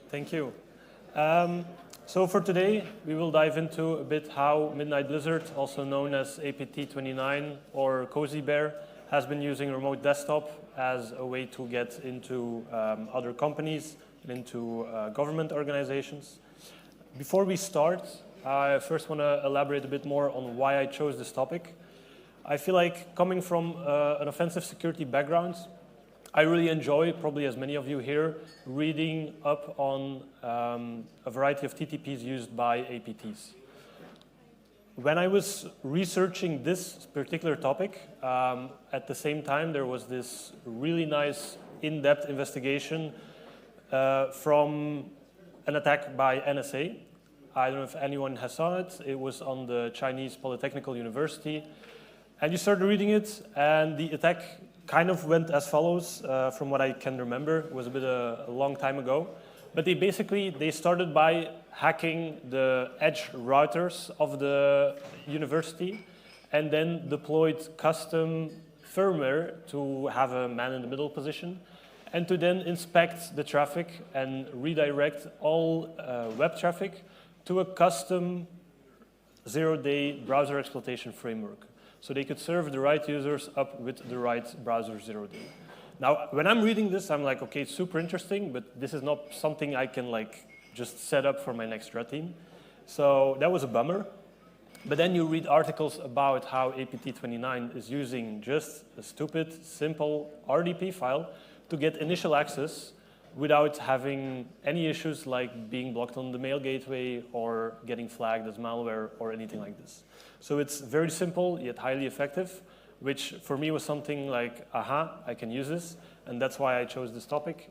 Thank you. So for today, we will dive into a bit how Midnight Blizzard, also known as APT29 or Cozy Bear, has been using remote desktop as a way to get into other companies and into government organizations. Before we start, I first want to elaborate a bit more on why I chose this topic. I feel like coming from an offensive security background, I really enjoy, probably as many of you here, reading up on a variety of TTPs used by APTs. When I was researching this particular topic, at the same time there was this really nice in-depth investigation from an attack by NSA. I don't know if anyone has saw it. It was on the Chinese Polytechnical University. And you started reading it, and the attack kind of went as follows, from what I can remember. It was a bit a long time ago. But they started by hacking the edge routers of the university and then deployed custom firmware to have a man-in-the-middle position and to then inspect the traffic and redirect all web traffic to a custom zero-day browser exploitation framework. So they could serve the right users up with the right browser zero-day. Now, when I'm reading this, I'm like, okay, it's super interesting, but this is not something I can just set up for my next red team. So that was a bummer. But then you read articles about how APT29 is using just a stupid, simple RDP file to get initial access without having any issues like being blocked on the mail gateway or getting flagged as malware or anything like this. So it's very simple yet highly effective, which for me was something like, aha, I can use this. And that's why I chose this topic,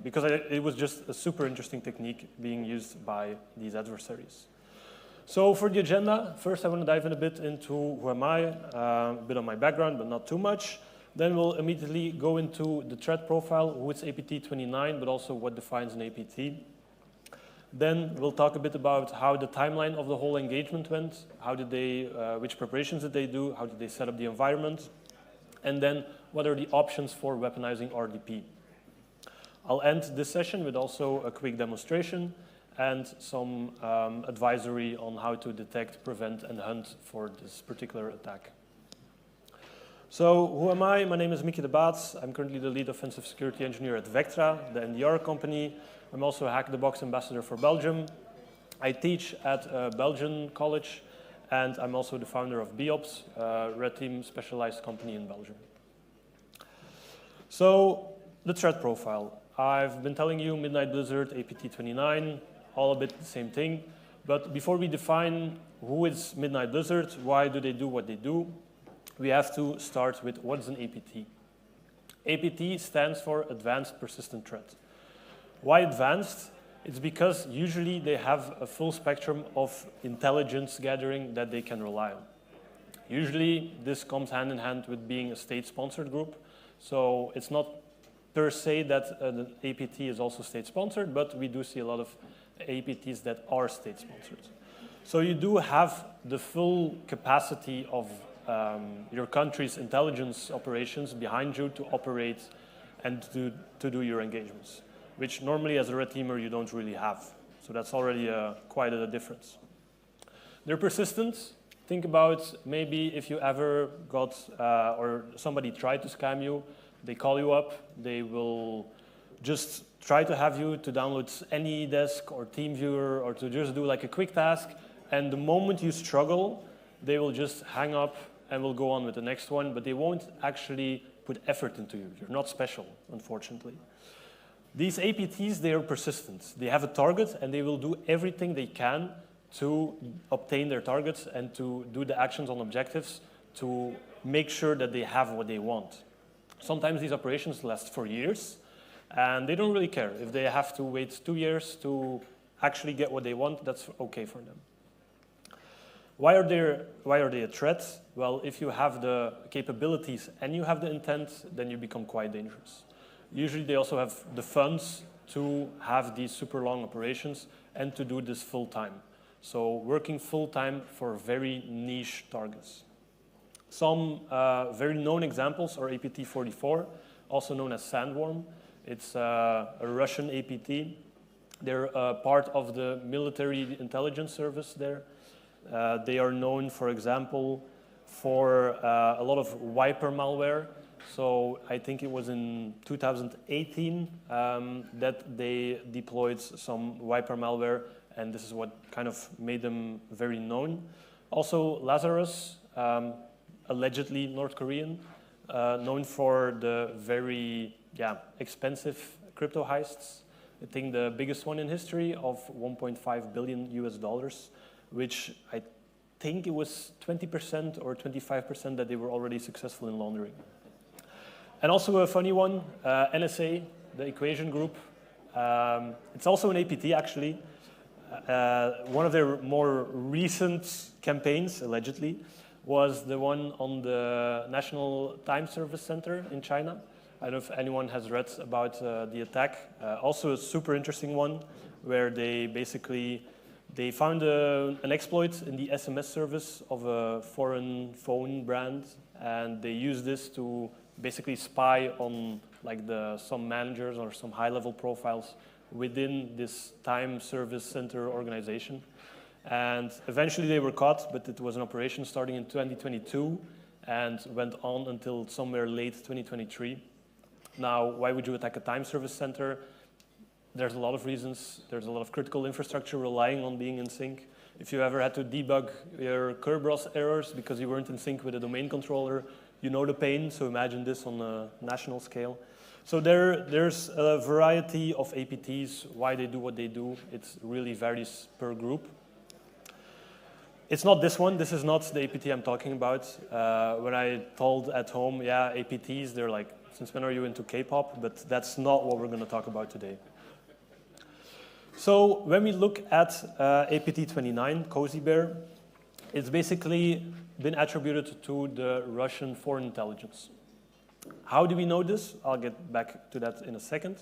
because it was just a super interesting technique being used by these adversaries. So for the agenda, first I want to dive in a bit into who am I, a bit on my background, but not too much. Then we'll immediately go into the threat profile, who is APT29, but also what defines an APT. Then we'll talk a bit about how the timeline of the whole engagement went, how did they, which preparations did they do, how did they set up the environment, and then what are the options for weaponizing RDP. I'll end this session with also a quick demonstration and some advisory on how to detect, prevent, and hunt for this particular attack. So who am I? My name is Mickey de Baets. I'm currently the lead offensive security engineer at Vectra, the NDR company. I'm also a Hack the Box ambassador for Belgium. I teach at a Belgian college, and I'm also the founder of BEOPS, a red team specialized company in Belgium. So the threat profile. I've been telling you Midnight Blizzard, APT29, all a bit the same thing. But before we define who is Midnight Blizzard, why do they do what they do, we have to start with what is an APT. APT stands for Advanced Persistent Threat. Why advanced? It's because usually they have a full spectrum of intelligence gathering that they can rely on. Usually this comes hand in hand with being a state-sponsored group. So it's not per se that an APT is also state-sponsored, but we do see a lot of APTs that are state-sponsored. So you do have the full capacity of your country's intelligence operations behind you to operate and to do your engagements, which normally as a red teamer you don't really have. So that's already quite a difference. They're persistent. Think about maybe if you ever got, or somebody tried to scam you, they call you up, they will just try to have you to download AnyDesk or TeamViewer or to just do like a quick task, and the moment you struggle, they will just hang up and will go on with the next one, but they won't actually put effort into you. You're not special, unfortunately. These APTs, they are persistent. They have a target, and they will do everything they can to obtain their targets and to do the actions on objectives to make sure that they have what they want. Sometimes these operations last for years, and they don't really care. If they have to wait 2 years to actually get what they want, that's okay for them. Why are they a threat? Well, if you have the capabilities and you have the intent, then you become quite dangerous. Usually they also have the funds to have these super long operations and to do this full time. So working full time for very niche targets. Some very known examples are APT44, also known as Sandworm. It's a Russian APT They're part of the military intelligence service there. They are known, for example, for a lot of wiper malware. So I think it was in 2018 that they deployed some wiper malware, and this is what kind of made them very known. Also, Lazarus, allegedly North Korean, known for the very expensive crypto heists. I think the biggest one in history of 1.5 billion US dollars, which I think it was 20% or 25% that they were already successful in laundering. And also a funny one, NSA, the Equation Group. It's also an APT, actually. One of their more recent campaigns, allegedly, was the one on the National Time Service Center in China. I don't know if anyone has read about the attack. Also a super interesting one, where they found an exploit in the SMS service of a foreign phone brand, and they used this to basically spy on like some managers or some high-level profiles within this time service center organization. And eventually they were caught, but it was an operation starting in 2022 and went on until somewhere late 2023. Now, why would you attack a time service center? There's a lot of reasons. There's a lot of critical infrastructure relying on being in sync. If you ever had to debug your Kerberos errors because you weren't in sync with a domain controller, you know the pain, so imagine this on a national scale. So there's a variety of APTs, why they do what they do. It really varies per group. It's not this one. This is not the APT I'm talking about. When I told at home, yeah, APTs, they're like, since when are you into K-pop? But that's not what we're going to talk about today. So when we look at APT29, Cozy Bear, it's basically been attributed to the Russian foreign intelligence. How do we know this? I'll get back to that in a second.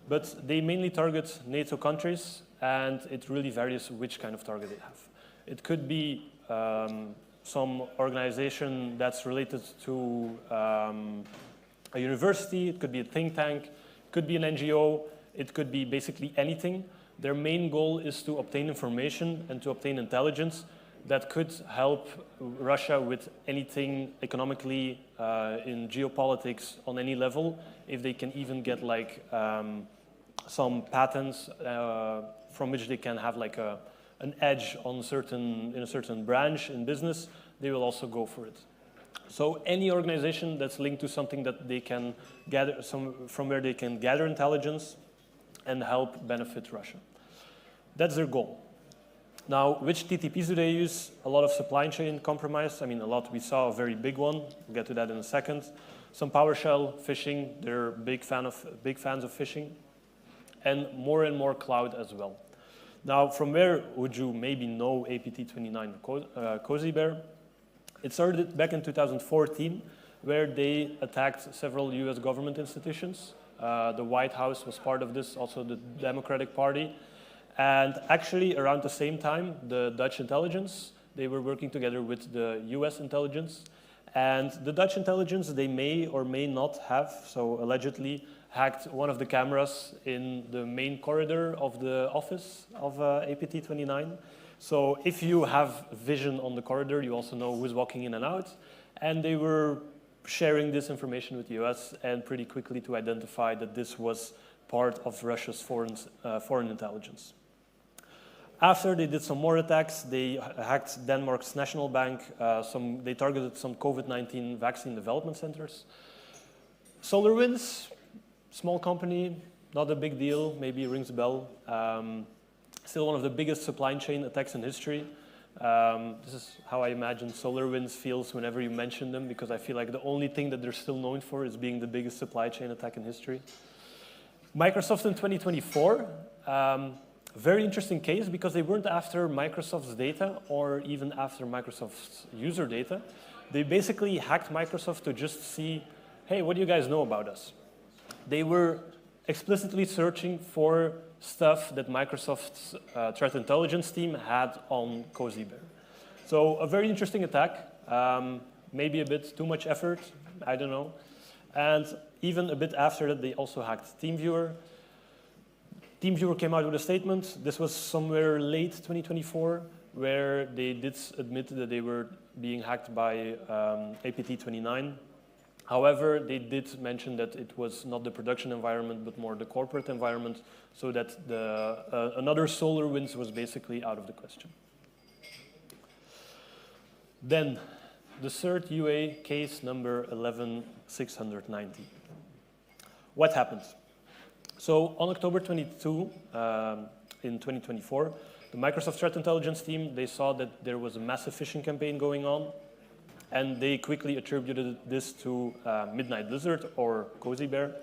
But they mainly target NATO countries, and it really varies which kind of target they have. It could be some organization that's related to a university, it could be a think tank, it could be an NGO, it could be basically anything. Their main goal is to obtain information and to obtain intelligence that could help Russia with anything economically in geopolitics on any level, if they can even get like some patents from which they can have like an edge on in a certain branch in business, they will also go for it. So any organization that's linked to something that they can gather, from where they can gather intelligence and help benefit Russia. That's their goal. Now, which TTPs do they use? A lot of supply chain compromise. I mean, a lot. We saw a very big one. We'll get to that in a second. Some PowerShell, phishing. They're big fans of phishing. And more cloud as well. Now, from where would you maybe know APT29 Cozy Bear? It started back in 2014, where they attacked several US government institutions. The White House was part of this, also the Democratic Party. And actually, around the same time, the Dutch intelligence, they were working together with the US intelligence. And the Dutch intelligence, they may or may not have, so allegedly, hacked one of the cameras in the main corridor of the office of APT29. So if you have vision on the corridor, you also know who's walking in and out. And they were sharing this information with the US and pretty quickly to identify that this was part of Russia's foreign intelligence. After they did some more attacks, they hacked Denmark's national bank. They targeted some COVID-19 vaccine development centers. SolarWinds, small company, not a big deal, maybe it rings a bell. Still one of the biggest supply chain attacks in history. This is how I imagine SolarWinds feels whenever you mention them, because I feel like the only thing that they're still known for is being the biggest supply chain attack in history. Microsoft in 2024, very interesting case because they weren't after Microsoft's data or even after Microsoft's user data. They basically hacked Microsoft to just see, hey, what do you guys know about us? They were explicitly searching for stuff that Microsoft's threat intelligence team had on Cozy Bear. So a very interesting attack, maybe a bit too much effort, I don't know. And even a bit after that, they also hacked TeamViewer. TeamViewer came out with a statement. This was somewhere late 2024, where they did admit that they were being hacked by APT29. However, they did mention that it was not the production environment, but more the corporate environment, so that another SolarWinds was basically out of the question. Then, the CERT-UA case number 11690. What happened? So on October 22, in 2024, the Microsoft Threat Intelligence team, they saw that there was a massive phishing campaign going on, and they quickly attributed this to Midnight Blizzard or Cozy Bear.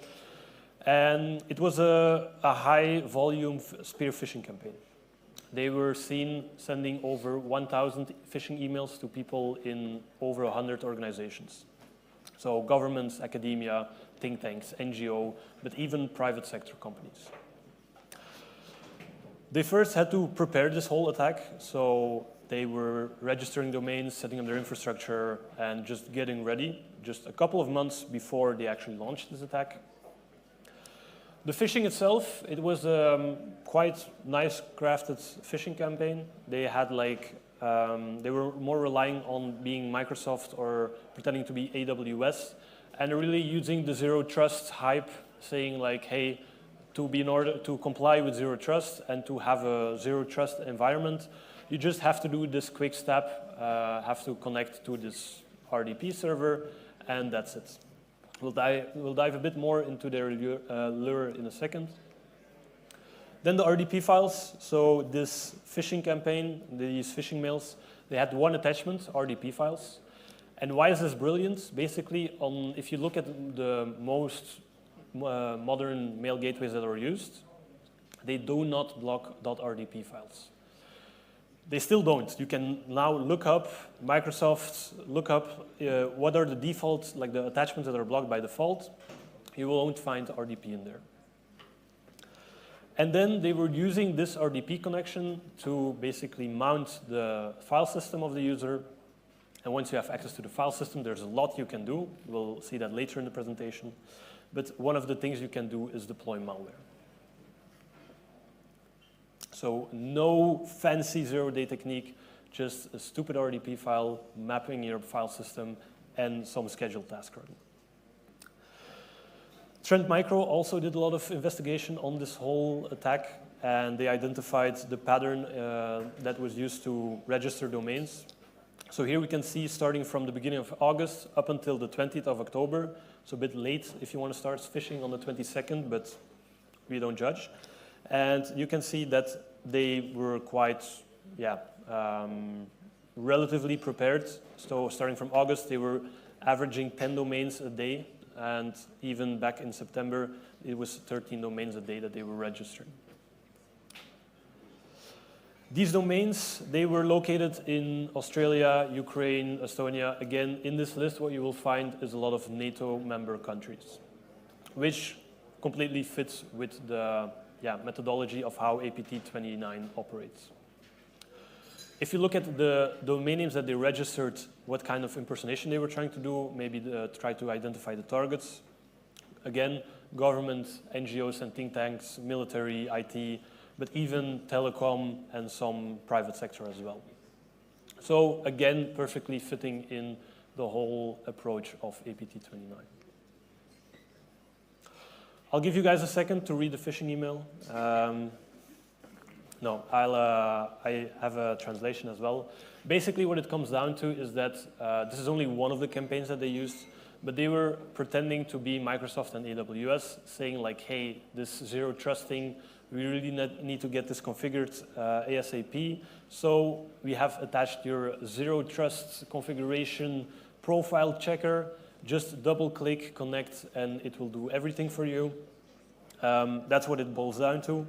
And it was a high-volume spear phishing campaign. They were seen sending over 1,000 phishing emails to people in over 100 organizations. So governments, academia, think tanks, NGO, but even private sector companies. They first had to prepare this whole attack, so they were registering domains, setting up their infrastructure, and just getting ready, just a couple of months before they actually launched this attack. The phishing itself, it was a quite nice crafted phishing campaign. They had they were more relying on being Microsoft or pretending to be AWS, and really using the zero trust hype, saying like, hey, in order to comply with zero trust and to have a zero trust environment, you just have to do this quick step, have to connect to this RDP server, and that's it. We'll dive a bit more into their lure in a second. Then the RDP files. So this phishing campaign, these phishing mails, they had one attachment, RDP files. And why is this brilliant? Basically, if you look at the most modern mail gateways that are used, they do not block .rdp files. They still don't. You can now look up, Microsoft, look up what are the defaults, like the attachments that are blocked by default. You won't find RDP in there. And then they were using this RDP connection to basically mount the file system of the user. And once you have access to the file system, there's a lot you can do. We'll see that later in the presentation. But one of the things you can do is deploy malware. So no fancy zero-day technique, just a stupid RDP file, mapping your file system, and some scheduled task running. Trend Micro also did a lot of investigation on this whole attack, and they identified the pattern that was used to register domains. So here we can see starting from the beginning of August up until the 20th of October, so a bit late if you want to start phishing on the 22nd, but we don't judge. And you can see that they were quite, relatively prepared. So starting from August, they were averaging 10 domains a day. And even back in September, it was 13 domains a day that they were registering. These domains, they were located in Australia, Ukraine, Estonia. Again, in this list, what you will find is a lot of NATO member countries, which completely fits with the methodology of how APT29 operates. If you look at the domain names that they registered, what kind of impersonation they were trying to do, maybe try to identify the targets. Again, government, NGOs and think tanks, military, IT, but even telecom and some private sector as well. So again, perfectly fitting in the whole approach of APT29. I'll give you guys a second to read the phishing email. I have a translation as well. Basically, what it comes down to is that this is only one of the campaigns that they used, but they were pretending to be Microsoft and AWS, saying like, hey, this zero trust thing, we really need to get this configured ASAP. So we have attached your zero trust configuration profile checker. Just double click, connect, and it will do everything for you. That's what it boils down to.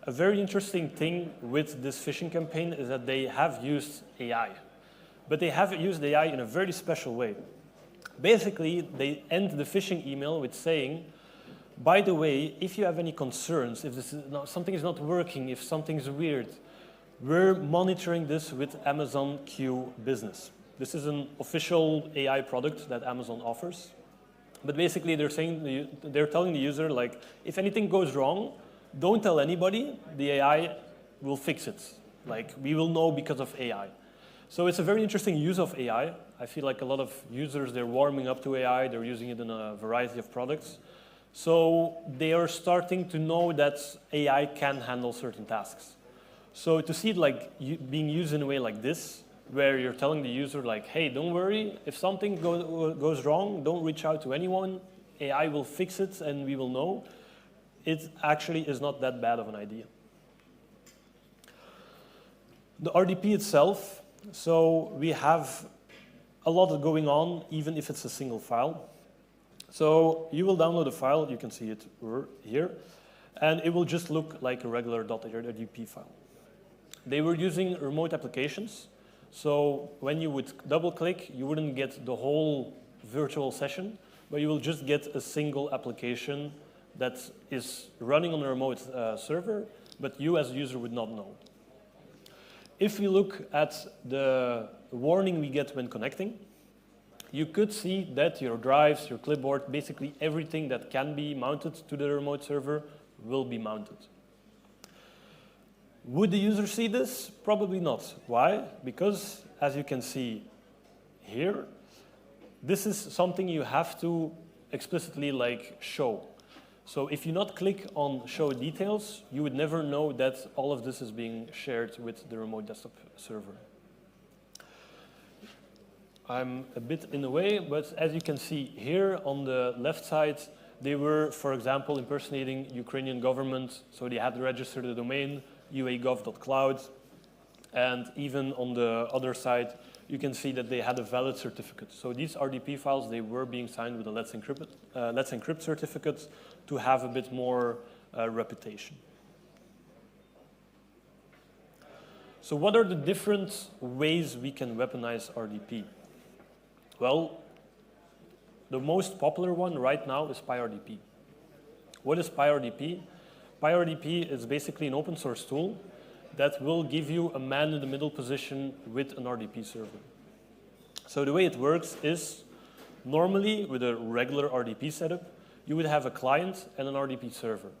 A very interesting thing with this phishing campaign is that they have used AI. But they have used AI in a very special way. Basically, they end the phishing email with saying, by the way, if you have any concerns, if something is not working, if something's weird, we're monitoring this with Amazon Q Business. This is an official AI product that Amazon offers. But basically, they're telling the user, like, if anything goes wrong, don't tell anybody, the AI will fix it. Like, we will know because of AI. So it's a very interesting use of AI. I feel like a lot of users, they're warming up to AI, they're using it in a variety of products. So they are starting to know that AI can handle certain tasks. So to see it like being used in a way like this, where you're telling the user like, hey, don't worry, if something goes wrong, don't reach out to anyone, AI will fix it and we will know, it actually is not that bad of an idea. The RDP itself, so we have a lot going on, even if it's a single file. So you will download a file, you can see it here, and it will just look like a regular .rdp file. They were using remote applications, so when you would double click, you wouldn't get the whole virtual session, but you will just get a single application that is running on a remote server, but you as a user would not know. If we look at the warning we get when connecting, you could see that your drives, your clipboard, basically everything that can be mounted to the remote server will be mounted. Would the user see this? Probably not. Why? Because, as you can see here, this is something you have to explicitly show. So if you not click on show details, you would never know that all of this is being shared with the remote desktop server. I'm a bit in the way, but as you can see here on the left side, they were, for example, impersonating Ukrainian government. So they had registered the domain uagov.cloud. And even on the other side, you can see that they had a valid certificate. So these RDP files, they were being signed with a Let's Encrypt certificate to have a bit more reputation. So what are the different ways we can weaponize RDP? Well, the most popular one right now is PyRDP. What is PyRDP? PyRDP is basically an open source tool that will give you a man-in-the-middle position with an RDP server. So the way it works is, normally with a regular RDP setup, you would have a client and an RDP server.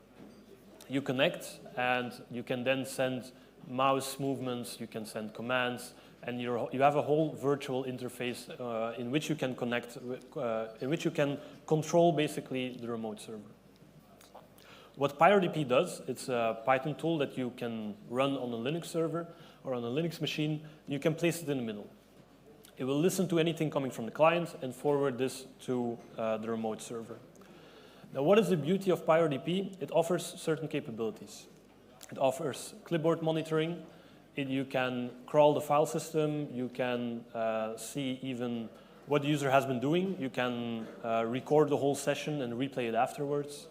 You connect, and you can then send mouse movements, you can send commands, and you have a whole virtual interface in which you can connect, in which you can control basically the remote server. What PyRDP does, it's a Python tool that you can run on a Linux server or on a Linux machine. You can place it in the middle. It will listen to anything coming from the client and forward this to the remote server. Now, what is the beauty of PyRDP? It offers certain capabilities. It offers clipboard monitoring. You can crawl the file system. You can see even what the user has been doing. You can record the whole session and replay it afterwards.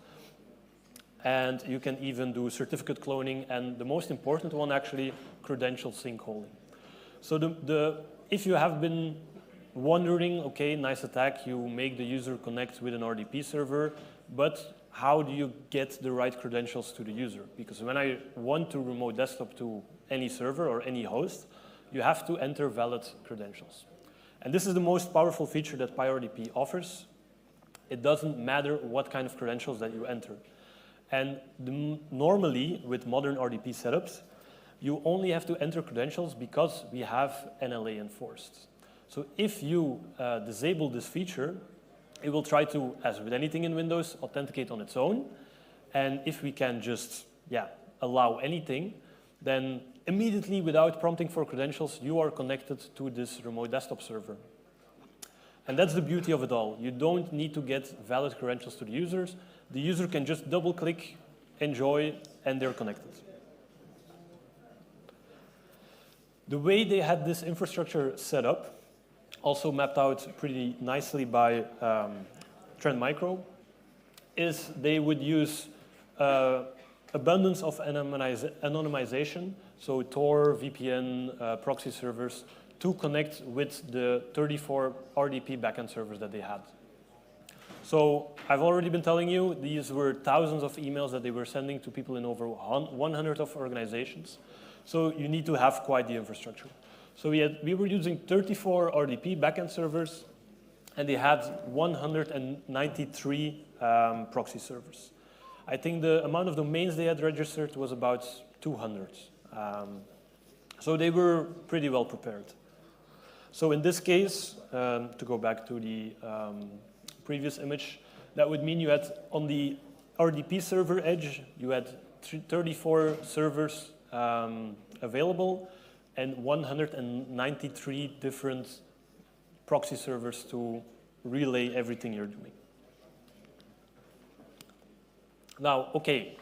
And you can even do certificate cloning, and the most important one, actually, credential sync holding. So if you have been wondering, okay, nice attack, you make the user connect with an RDP server, but how do you get the right credentials to the user? Because when I want to remote desktop to any server or any host, you have to enter valid credentials. And this is the most powerful feature that PyRDP offers. It doesn't matter what kind of credentials that you enter. And normally, with modern RDP setups, you only have to enter credentials because we have NLA enforced. So if you disable this feature, it will try to, as with anything in Windows, authenticate on its own. And if we can just allow anything, then immediately, without prompting for credentials, you are connected to this remote desktop server. And that's the beauty of it all. You don't need to get valid credentials to the users. The user can just double-click, enjoy, and they're connected. The way they had this infrastructure set up, also mapped out pretty nicely by Trend Micro, is they would use abundance of anonymization, so Tor, VPN, proxy servers, to connect with the 34 RDP backend servers that they had. So I've already been telling you, these were thousands of emails that they were sending to people in over 100 of organizations. So you need to have quite the infrastructure. So we were using 34 RDP backend servers, and they had 193 proxy servers. I think the amount of domains they had registered was about 200. So they were pretty well prepared. So in this case, to go back to the previous image, that would mean you had on the RDP server edge, you had 34 servers available and 193 different proxy servers to relay everything you're doing. Now, okay,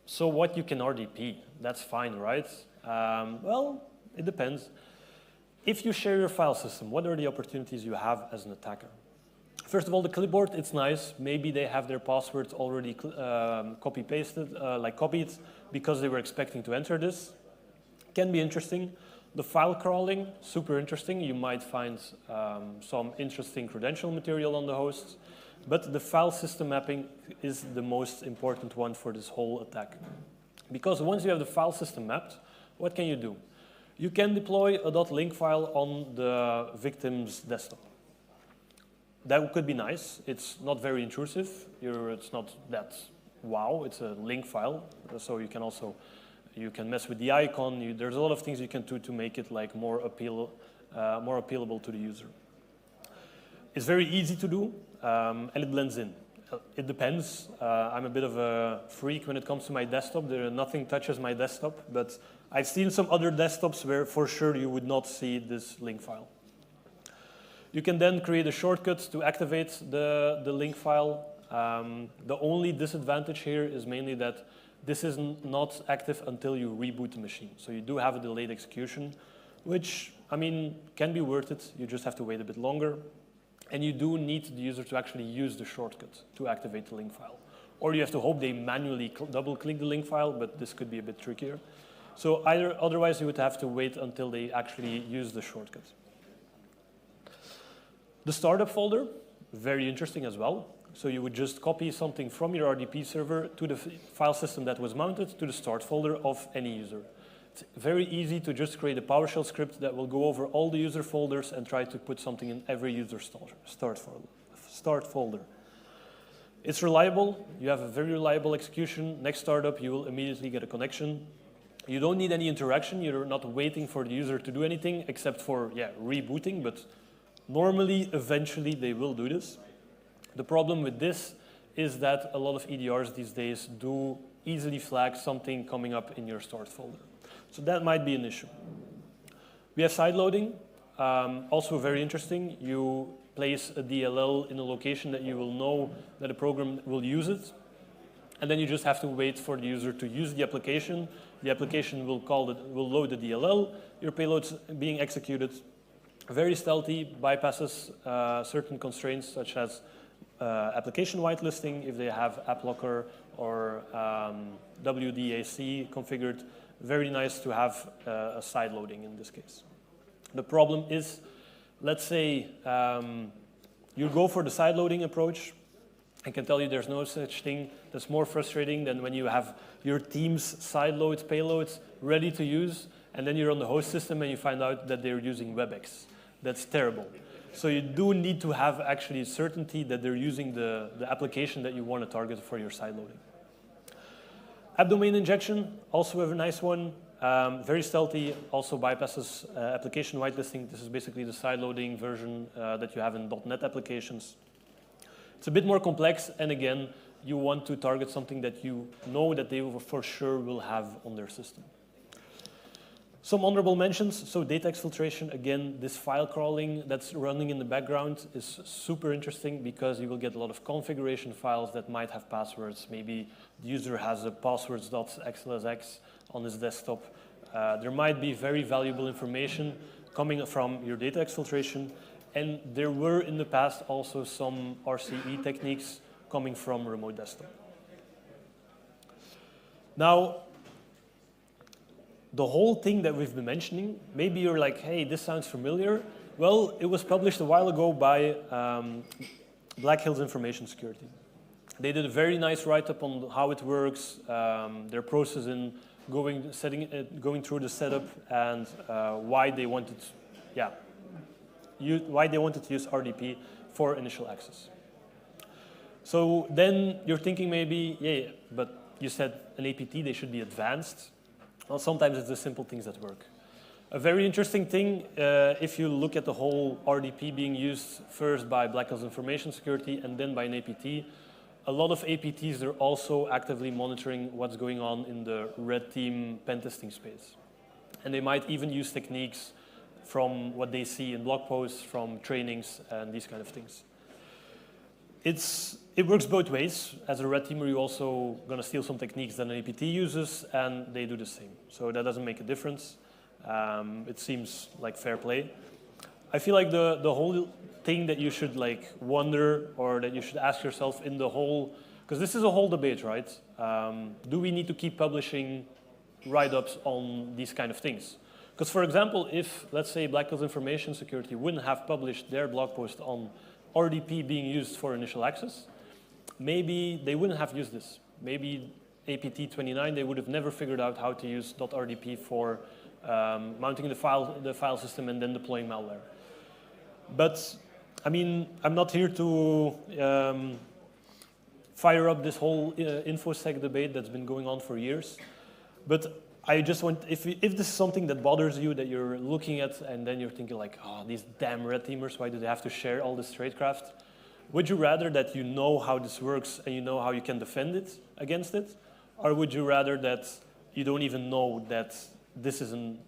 so what you can RDP, that's fine, right? Well, it depends. If you share your file system, what are the opportunities you have as an attacker? First of all, the clipboard, it's nice. Maybe they have their passwords already copy-pasted, like copied, because they were expecting to enter this. Can be interesting. The file crawling, super interesting. You might find some interesting credential material on the hosts. But the file system mapping is the most important one for this whole attack. Because once you have the file system mapped, what can you do? You can deploy a .link file on the victim's desktop. That could be nice. It's not very intrusive. It's not that wow. It's a link file, so you can also mess with the icon. There's a lot of things you can do to make it like more appealable to the user. It's very easy to do, and it blends in. It depends. I'm a bit of a freak when it comes to my desktop. Nothing touches my desktop, but I've seen some other desktops where for sure you would not see this link file. You can then create a shortcut to activate the link file. The only disadvantage here is mainly that this is not active until you reboot the machine. So you do have a delayed execution, which, I mean, can be worth it. You just have to wait a bit longer. And you do need the user to actually use the shortcut to activate the link file. Or you have to hope they manually double-click the link file, but this could be a bit trickier. So otherwise, you would have to wait until they actually use the shortcut. The startup folder, very interesting as well. So you would just copy something from your RDP server to the file system that was mounted to the start folder of any user. It's very easy to just create a PowerShell script that will go over all the user folders and try to put something in every user start folder. It's reliable. You have a very reliable execution. Next startup, you will immediately get a connection. You don't need any interaction. You're not waiting for the user to do anything except for rebooting, but normally, eventually, they will do this. The problem with this is that a lot of EDRs these days do easily flag something coming up in your start folder. So that might be an issue. We have sideloading, also very interesting. You place a DLL in a location that you will know that a program will use it. And then you just have to wait for the user to use the application. The application will load the DLL. Your payload's being executed. Very stealthy, bypasses certain constraints such as application whitelisting if they have app locker or WDAC configured. Very nice to have a side loading in this case. The problem is, let's say you go for the side loading approach. I can tell you there's no such thing that's more frustrating than when you have your team's side loads, payloads ready to use, and then you're on the host system and you find out that they're using WebEx. That's terrible. So you do need to have actually certainty that they're using the application that you want to target for your side loading. App domain injection, also a nice one. Very stealthy, also bypasses application whitelisting. This is basically the side loading version that you have in .NET applications. It's a bit more complex, and again, you want to target something that you know that they for sure will have on their system. Some honorable mentions, so data exfiltration, again, this file crawling that's running in the background is super interesting because you will get a lot of configuration files that might have passwords. Maybe the user has a passwords.xlsx on his desktop. There might be very valuable information coming from your data exfiltration, and there were in the past also some RCE techniques coming from remote desktop. Now, the whole thing that we've been mentioning, maybe you're like, hey, this sounds familiar. Well, it was published a while ago by Black Hills Information Security. They did a very nice write-up on how it works, their process in going through the setup, and why they wanted to use RDP for initial access. So then you're thinking maybe, yeah, but you said an APT, they should be advanced. Well, sometimes it's the simple things that work. A very interesting thing, if you look at the whole RDP being used first by Black Ops Information Security and then by an APT, a lot of APTs, they're also actively monitoring what's going on in the red team pen testing space. And they might even use techniques from what they see in blog posts, from trainings, and these kind of things. It works both ways. As a red teamer, you're also going to steal some techniques that an APT uses, and they do the same. So that doesn't make a difference. It seems like fair play. I feel like the whole thing that you should like wonder, or that you should ask yourself in the whole, because this is a whole debate, right? Do we need to keep publishing write-ups on these kind of things? Because for example, if let's say Black Ops Information Security wouldn't have published their blog post on RDP being used for initial access, maybe they wouldn't have used this. Maybe APT 29, they would have never figured out how to use .rdp for mounting the file system and then deploying malware. But I mean, I'm not here to fire up this whole InfoSec debate that's been going on for years. But I just want, if this is something that bothers you, that you're looking at, and then you're thinking like, oh, these damn red teamers, why do they have to share all this tradecraft? Would you rather that you know how this works and you know how you can defend it against it? Or would you rather that you don't even know that this isn't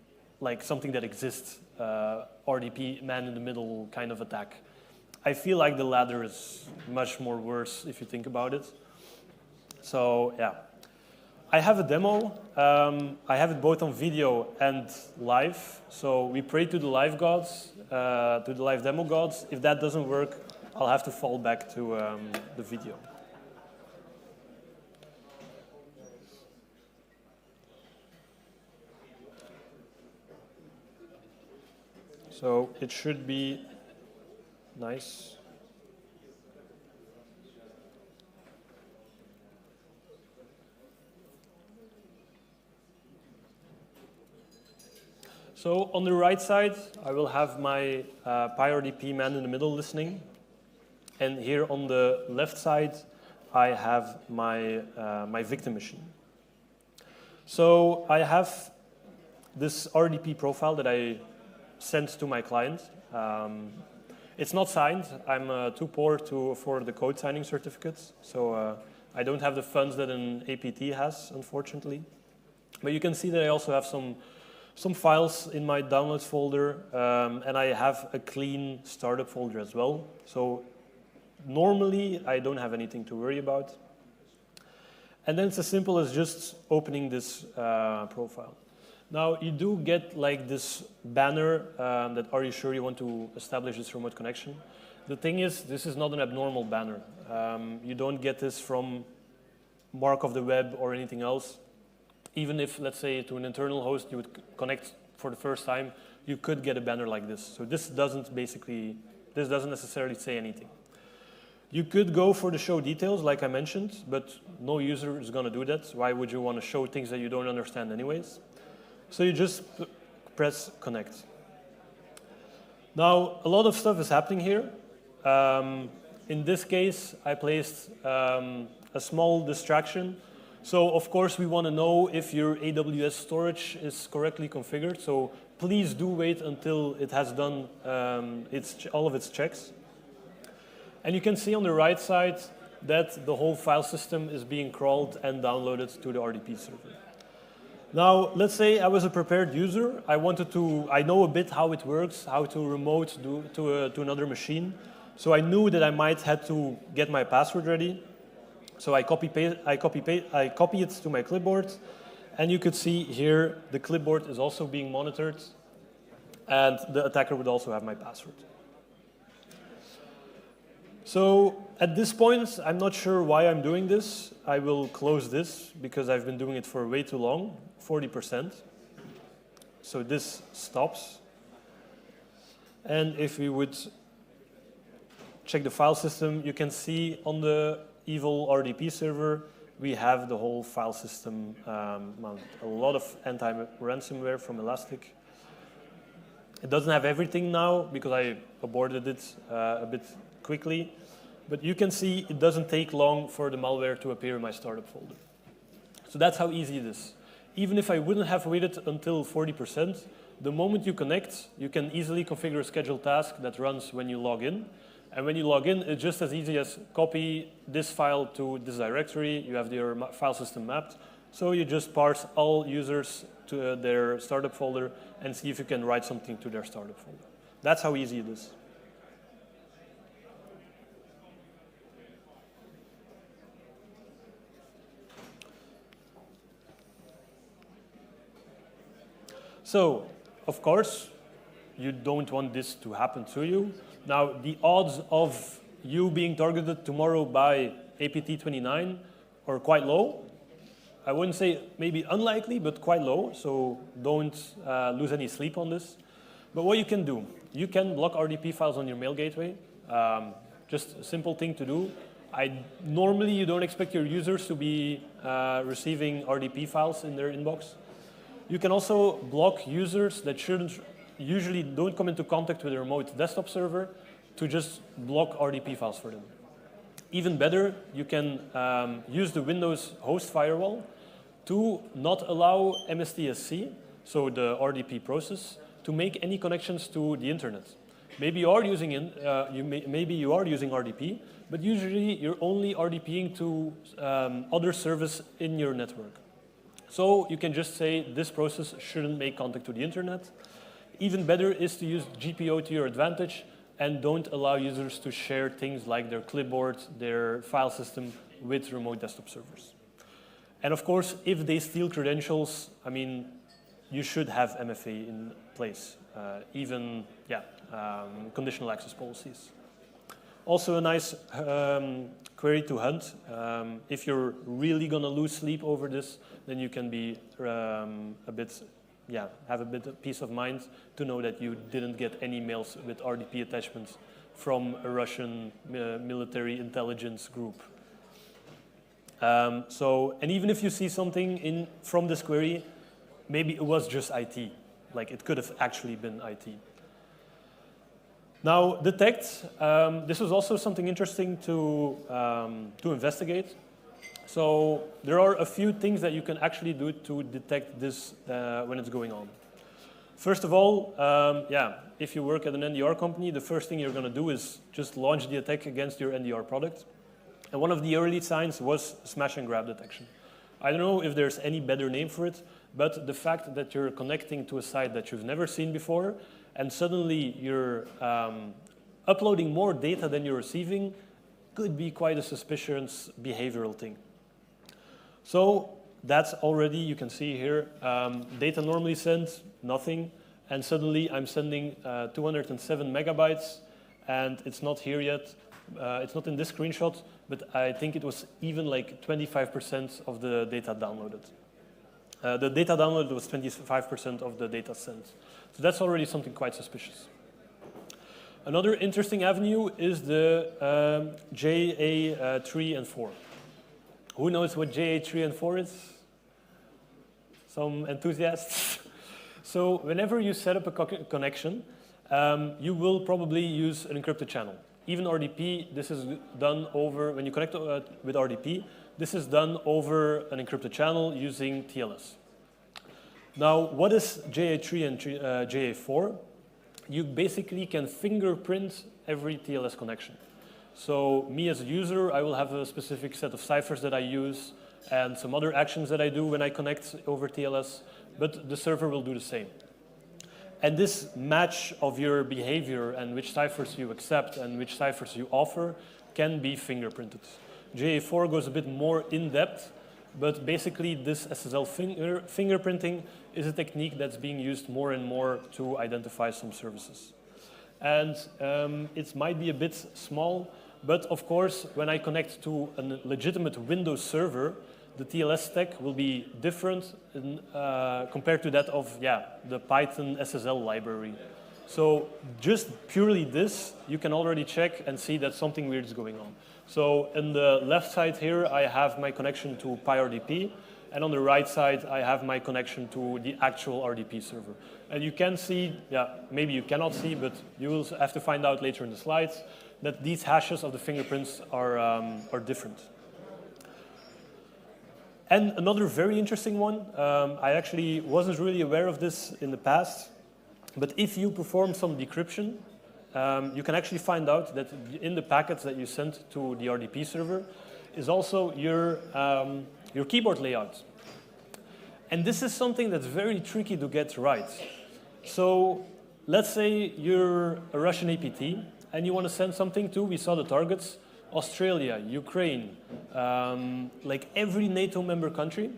like something that exists, RDP, man-in-the-middle kind of attack? I feel like the latter is much more worse if you think about it. So, yeah. I have a demo. I have it both on video and live. So we pray to the live gods, to the live demo gods. If that doesn't work, I'll have to fall back to the video. So it should be nice. So on the right side, I will have my PyRDP man in the middle listening. And here on the left side, I have my, my victim machine. So I have this RDP profile that I sent to my client. It's not signed. I'm too poor to afford the code signing certificates. So I don't have the funds that an APT has, unfortunately. But you can see that I also have some files in my downloads folder, and I have a clean startup folder as well. So normally, I don't have anything to worry about. And then it's as simple as just opening this profile. Now, you do get like this banner that are you sure you want to establish this remote connection? The thing is, this is not an abnormal banner. You don't get this from Mark of the Web or anything else. Even if, let's say, to an internal host you would connect for the first time, you could get a banner like this. So this doesn't necessarily say anything. You could go for the show details, like I mentioned, but no user is going to do that. Why would you want to show things that you don't understand anyways? So you just press connect. Now, a lot of stuff is happening here. In this case, I placed a small distraction. So, of course, we want to know if your AWS storage is correctly configured. So please do wait until it has done all of its checks. And you can see on the right side that the whole file system is being crawled and downloaded to the RDP server. Now, let's say I was a prepared user. I know a bit how it works, how to remote to another machine. So I knew that I might have to get my password ready. So I copy it to my clipboard, and you could see here the clipboard is also being monitored, and the attacker would also have my password. So at this point, I'm not sure why I'm doing this. I will close this because I've been doing it for way too long, 40%. So this stops. And if we would check the file system, you can see on the evil RDP server, we have the whole file system mounted. A lot of anti-ransomware from Elastic. It doesn't have everything now because I aborted it a bit quickly. But you can see it doesn't take long for the malware to appear in my startup folder. So that's how easy it is. Even if I wouldn't have waited until 40%, the moment you connect, you can easily configure a scheduled task that runs when you log in. And when you log in, it's just as easy as copy this file to this directory. You have your file system mapped. So you just parse all users to their startup folder and see if you can write something to their startup folder. That's how easy it is. So, of course, you don't want this to happen to you. Now, the odds of you being targeted tomorrow by APT29 are quite low. I wouldn't say maybe unlikely, but quite low, so don't lose any sleep on this. But what you can do, you can block RDP files on your mail gateway. Just a simple thing to do. Normally, you don't expect your users to be receiving RDP files in their inbox. You can also block users that usually don't come into contact with a remote desktop server to just block RDP files for them. Even better, you can use the Windows host firewall to not allow MSTSC, so the RDP process, to make any connections to the internet. Maybe you are using RDP, but usually you're only RDPing to other service in your network. So you can just say this process shouldn't make contact to the internet. Even better is to use GPO to your advantage and don't allow users to share things like their clipboard, their file system with remote desktop servers. And of course, if they steal credentials, I mean, you should have MFA in place, conditional access policies. Also a nice query to hunt. If you're really gonna lose sleep over this, then you can be have a bit of peace of mind to know that you didn't get any mails with RDP attachments from a Russian military intelligence group. And even if you see something from this query, maybe it was just IT. Like it could have actually been IT. Now, detect. This was also something interesting to investigate. So there are a few things that you can actually do to detect this when it's going on. First of all, if you work at an NDR company, the first thing you're going to do is just launch the attack against your NDR product. And one of the early signs was smash and grab detection. I don't know if there's any better name for it, but the fact that you're connecting to a site that you've never seen before, and suddenly you're uploading more data than you're receiving, could be quite a suspicious behavioral thing. So that's already, you can see here, data normally sent, nothing, and suddenly I'm sending 207 megabytes, and it's not here yet. It's not in this screenshot, but I think it was even like 25% of the data downloaded. The data downloaded was 25% of the data sent. So that's already something quite suspicious. Another interesting avenue is the JA3 and 4. Who knows what JA3 and 4 is? Some enthusiasts? So whenever you set up a connection, you will probably use an encrypted channel. Even RDP, this is done over, when you connect with RDP, this is done over an encrypted channel using TLS. Now, what is JA3 and JA4? You basically can fingerprint every TLS connection. So me as a user, I will have a specific set of ciphers that I use and some other actions that I do when I connect over TLS, but the server will do the same. And this match of your behavior and which ciphers you accept and which ciphers you offer can be fingerprinted. JA4 goes a bit more in-depth, but basically this SSL fingerprinting is a technique that's being used more and more to identify some services. And it might be a bit small, but of course, when I connect to a legitimate Windows server, the TLS stack will be different compared to that of the Python SSL library. So just purely this, you can already check and see that something weird is going on. So in the left side here, I have my connection to PyRDP, and on the right side, I have my connection to the actual RDP server. And you can see, maybe you cannot see, but you will have to find out later in the slides, that these hashes of the fingerprints are different. And another very interesting one, I actually wasn't really aware of this in the past, but if you perform some decryption, you can actually find out that in the packets that you send to the RDP server is also your keyboard layout. And this is something that's very tricky to get right. So let's say you're a Russian APT and you want to send something to, we saw the targets, Australia, Ukraine, like every NATO member country.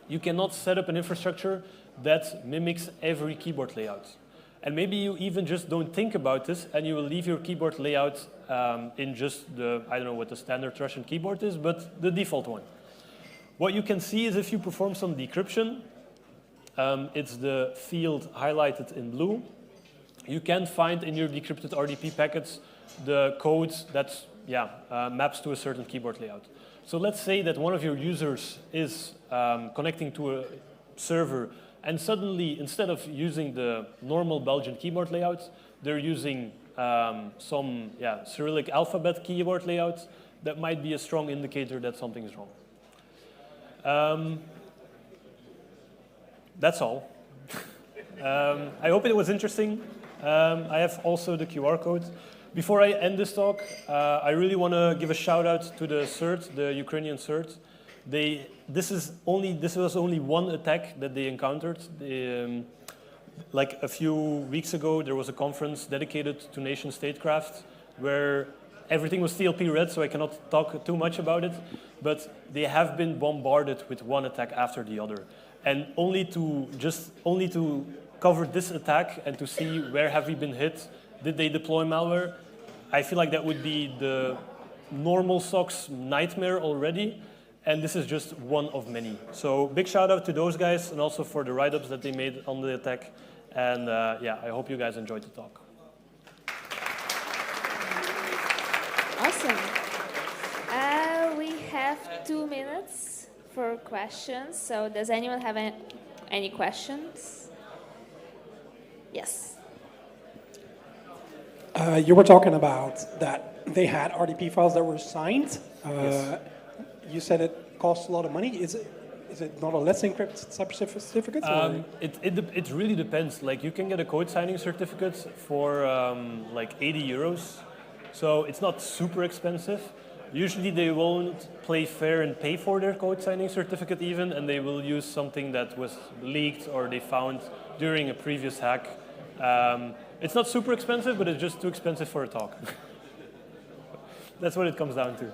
You cannot set up an infrastructure that mimics every keyboard layout. And maybe you even just don't think about this and you will leave your keyboard layout in just the, I don't know what the standard Russian keyboard is, but the default one. What you can see is if you perform some decryption, it's the field highlighted in blue. You can find in your decrypted RDP packets the code that maps to a certain keyboard layout. So let's say that one of your users is connecting to a server and suddenly, instead of using the normal Belgian keyboard layouts, they're using some Cyrillic alphabet keyboard layouts. That might be a strong indicator that something is wrong. That's all. I hope it was interesting. I have also the QR code. Before I end this talk, I really want to give a shout out to the CERT, the Ukrainian CERT. This was only one attack that they encountered. Like a few weeks ago, there was a conference dedicated to nation statecraft where everything was TLP red, so I cannot talk too much about it. But they have been bombarded with one attack after the other. And only to cover this attack and to see where have we been hit, did they deploy malware, I feel like that would be the normal SOC's nightmare already. And this is just one of many. So big shout out to those guys and also for the write-ups that they made on the attack. And I hope you guys enjoyed the talk. Awesome. We have 2 minutes for questions. So does anyone have any questions? Yes. You were talking about that they had RDP files that were signed. Yes. You said it costs a lot of money. Is it not a Let's Encrypt certificate? It really depends. Like you can get a code signing certificate for like 80 euros. So it's not super expensive. Usually they won't play fair and pay for their code signing certificate even, and they will use something that was leaked or they found during a previous hack. It's not super expensive, but it's just too expensive for a talk. That's what it comes down to.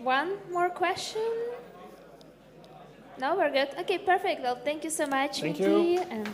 One more question? No, we're good. Okay, perfect. Well, thank you so much, Thank Mickey. you. And